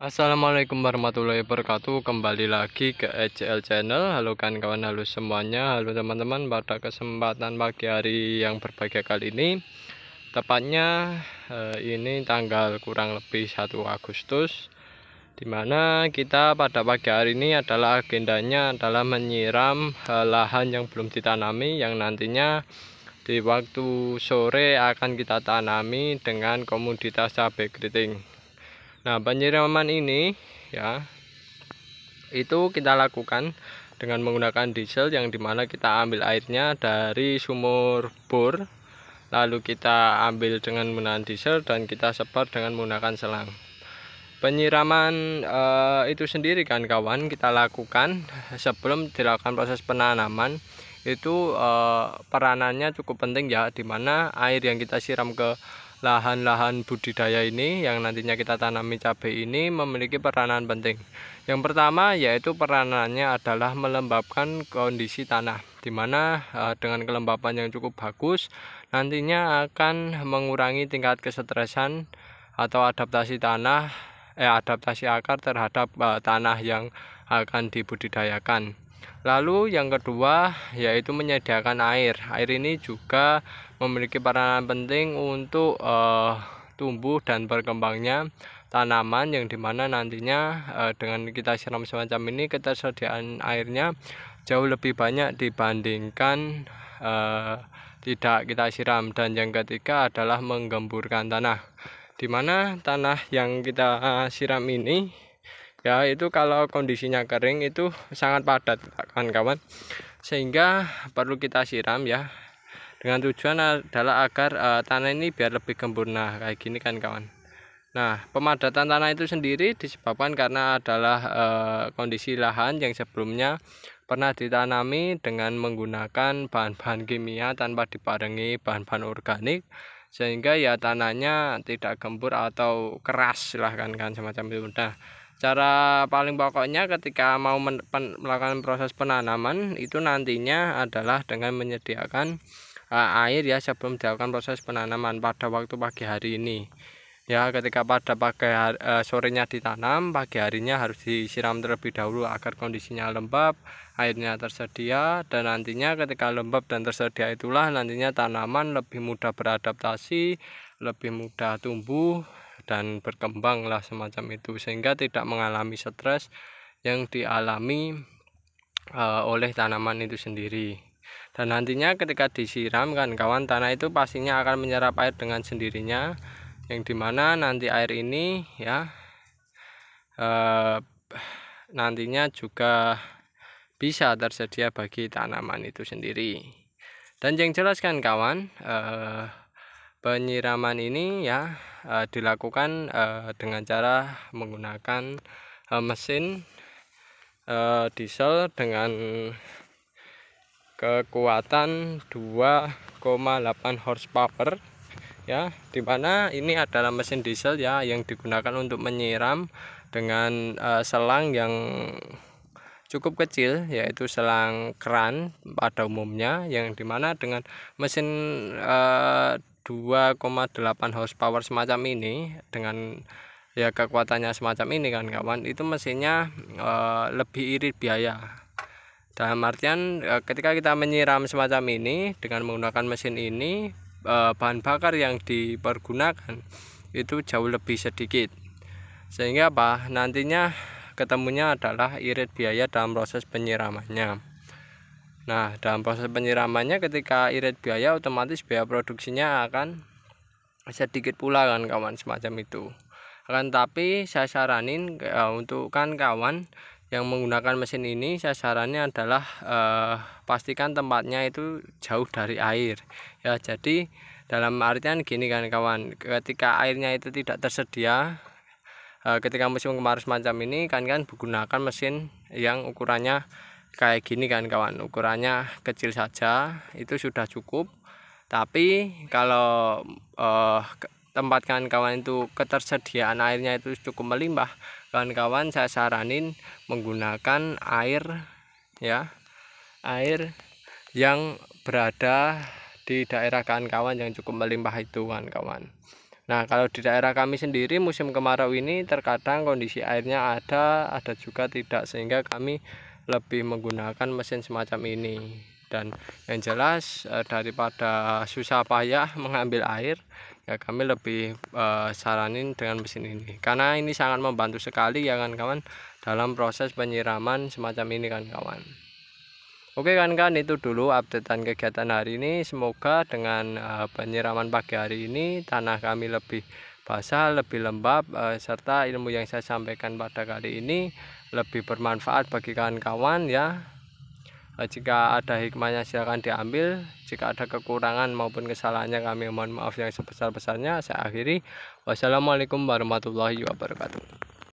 Assalamualaikum warahmatullahi wabarakatuh. Kembali lagi ke ECL Channel. Halo kawan-kawan, halo semuanya, halo teman-teman. Pada kesempatan pagi hari yang berbahagia kali ini, tepatnya ini tanggal kurang lebih 1 Agustus, dimana kita pada pagi hari ini adalah agendanya adalah menyiram lahan yang belum ditanami, yang nantinya di waktu sore akan kita tanami dengan komoditas cabai keriting. Nah, penyiraman ini ya itu kita lakukan dengan menggunakan diesel, yang dimana kita ambil airnya dari sumur bor, lalu kita ambil dengan menggunakan diesel dan kita sebar dengan menggunakan selang. Penyiraman itu sendiri kan kawan, kita lakukan sebelum dilakukan proses penanaman. Itu peranannya cukup penting ya, dimana air yang kita siram ke lahan-lahan budidaya ini yang nantinya kita tanami cabai ini memiliki peranan penting. Yang pertama yaitu peranannya adalah melembabkan kondisi tanah, dimana dengan kelembapan yang cukup bagus nantinya akan mengurangi tingkat kesetresan atau adaptasi akar terhadap tanah yang akan dibudidayakan. Lalu yang kedua yaitu menyediakan air. Air ini juga memiliki peranan penting untuk tumbuh dan berkembangnya tanaman, yang dimana nantinya dengan kita siram semacam ini ketersediaan airnya jauh lebih banyak dibandingkan tidak kita siram. Dan yang ketiga adalah menggemburkan tanah, dimana tanah yang kita siram ini ya itu kalau kondisinya kering itu sangat padat kawan-kawan, sehingga perlu kita siram ya, dengan tujuan adalah agar tanah ini biar lebih gembur. Nah kayak gini kan kawan. Nah, pemadatan tanah itu sendiri disebabkan karena adalah kondisi lahan yang sebelumnya pernah ditanami dengan menggunakan bahan-bahan kimia tanpa dibarengi bahan-bahan organik, sehingga ya tanahnya tidak gembur atau keras silahkan kan semacam itu. Nah, cara paling pokoknya ketika mau melakukan proses penanaman itu nantinya adalah dengan menyediakan air ya sebelum dilakukan proses penanaman pada waktu pagi hari ini. Ya, ketika pada sorenya ditanam, pagi harinya harus disiram terlebih dahulu agar kondisinya lembab, airnya tersedia, dan nantinya ketika lembab dan tersedia itulah nantinya tanaman lebih mudah beradaptasi, lebih mudah tumbuh dan berkembang lah semacam itu, sehingga tidak mengalami stres yang dialami oleh tanaman itu sendiri. Dan nantinya ketika disiram kan kawan, tanah itu pastinya akan menyerap air dengan sendirinya, yang dimana nanti air ini ya nantinya juga bisa tersedia bagi tanaman itu sendiri. Dan yang jelas kan kawan, penyiraman ini ya dilakukan dengan cara menggunakan mesin diesel dengan kekuatan 2,8 horsepower ya, dimana ini adalah mesin diesel ya yang digunakan untuk menyiram dengan selang yang cukup kecil, yaitu selang keran pada umumnya, yang dimana dengan mesin 2,8 horsepower semacam ini, dengan ya kekuatannya semacam ini kan kawan, itu mesinnya lebih irit biaya. Dalam artian ketika kita menyiram semacam ini dengan menggunakan mesin ini, bahan bakar yang dipergunakan itu jauh lebih sedikit, sehingga nantinya ketemunya adalah irit biaya dalam proses penyiramannya. Nah, dalam proses penyiramannya ketika irit biaya, otomatis biaya produksinya akan sedikit pula kan kawan semacam itu. Akan tapi saya saranin untuk kawan yang menggunakan mesin ini, saya sarannya adalah pastikan tempatnya itu jauh dari air ya. Jadi dalam artian gini kan kawan, ketika airnya itu tidak tersedia ketika musim kemarau semacam ini kan menggunakan mesin yang ukurannya kayak gini kan kawan, ukurannya kecil saja itu sudah cukup. Tapi kalau tempat kawan itu ketersediaan airnya itu cukup melimpah, kawan-kawan saya saranin menggunakan air ya, air yang berada di daerah kawan-kawan yang cukup melimpah itu kawan-kawan. Nah, kalau di daerah kami sendiri musim kemarau ini terkadang kondisi airnya ada juga tidak, sehingga kami lebih menggunakan mesin semacam ini. Dan yang jelas daripada susah payah mengambil air, ya kami lebih saranin dengan mesin ini, karena ini sangat membantu sekali ya kawan-kawan dalam proses penyiraman semacam ini kan kawan. Oke kan itu dulu updatean kegiatan hari ini. Semoga dengan penyiraman pagi hari ini tanah kami lebih basah, lebih lembab, serta ilmu yang saya sampaikan pada kali ini lebih bermanfaat bagi kawan-kawan ya. Jika ada hikmahnya silahkan diambil, jika ada kekurangan maupun kesalahannya kami mohon maaf yang sebesar-besarnya. Saya akhiri, wassalamualaikum warahmatullahi wabarakatuh.